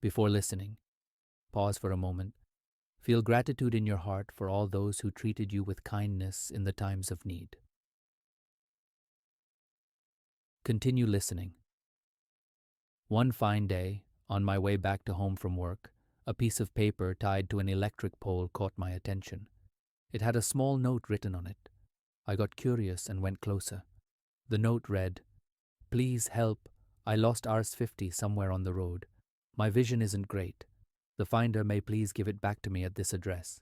Before listening, pause for a moment. Feel gratitude in your heart for all those who treated you with kindness in the times of need. Continue listening. One fine day, on my way back to home from work, a piece of paper tied to an electric pole caught my attention. It had a small note written on it. I got curious and went closer. The note read, "Please help. I lost Rs 50 somewhere on the road. My vision isn't great. The finder may please give it back to me at this address."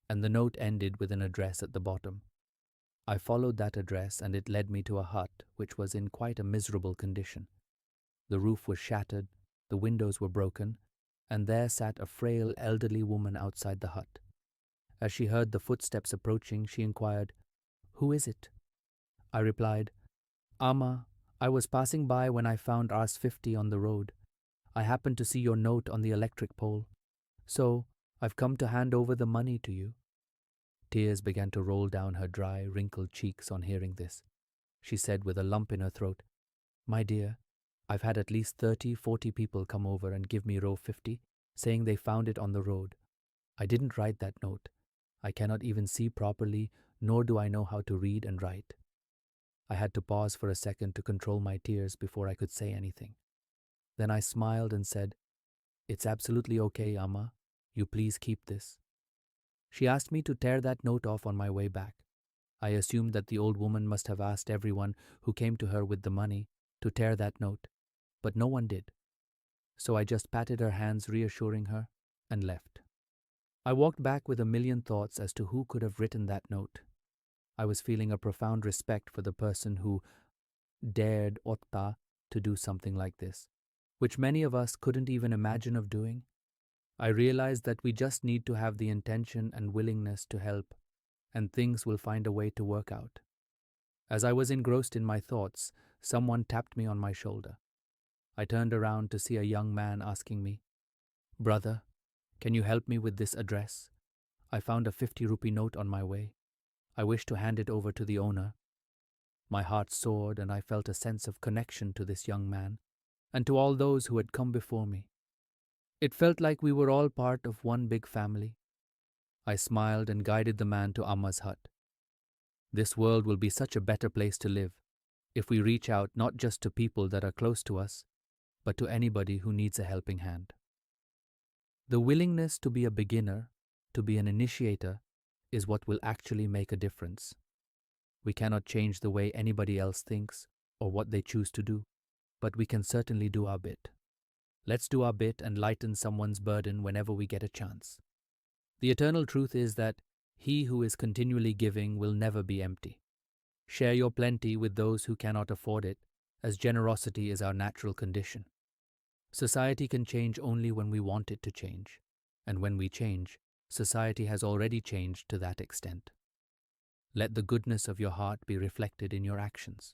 And the note ended with an address at the bottom. I followed that address and it led me to a hut which was in quite a miserable condition. The roof was shattered, the windows were broken, and there sat a frail elderly woman outside the hut. As she heard the footsteps approaching, she inquired, "Who is it?" I replied, "Amma, I was passing by when I found Rs 50 on the road. I happened to see your note on the electric pole. So, I've come to hand over the money to you." Tears began to roll down her dry, wrinkled cheeks on hearing this. She said with a lump in her throat, "My dear, I've had at least 30-40 people come over and give me Rs 50, saying they found it on the road. I didn't write that note. I cannot even see properly, nor do I know how to read and write." I had to pause for a second to control my tears before I could say anything. Then I smiled and said, "It's absolutely okay, Amma. You please keep this." She asked me to tear that note off on my way back. I assumed that the old woman must have asked everyone who came to her with the money to tear that note, but no one did. So I just patted her hands, reassuring her, and left. I walked back with a million thoughts as to who could have written that note. I was feeling a profound respect for the person who dared Otta to do something like this, which many of us couldn't even imagine of doing. I realized that we just need to have the intention and willingness to help, and things will find a way to work out. As I was engrossed in my thoughts, someone tapped me on my shoulder. I turned around to see a young man asking me, "Brother, can you help me with this address? I found a 50 rupee note on my way. I wish to hand it over to the owner." My heart soared and I felt a sense of connection to this young man and to all those who had come before me. It felt like we were all part of one big family. I smiled and guided the man to Amma's hut. This world will be such a better place to live if we reach out not just to people that are close to us, but to anybody who needs a helping hand. The willingness to be a beginner, to be an initiator, is what will actually make a difference. We cannot change the way anybody else thinks or what they choose to do, but we can certainly do our bit. Let's do our bit and lighten someone's burden whenever we get a chance. The eternal truth is that he who is continually giving will never be empty. Share your plenty with those who cannot afford it, as generosity is our natural condition. Society can change only when we want it to change, and when we change, society has already changed to that extent. Let the goodness of your heart be reflected in your actions.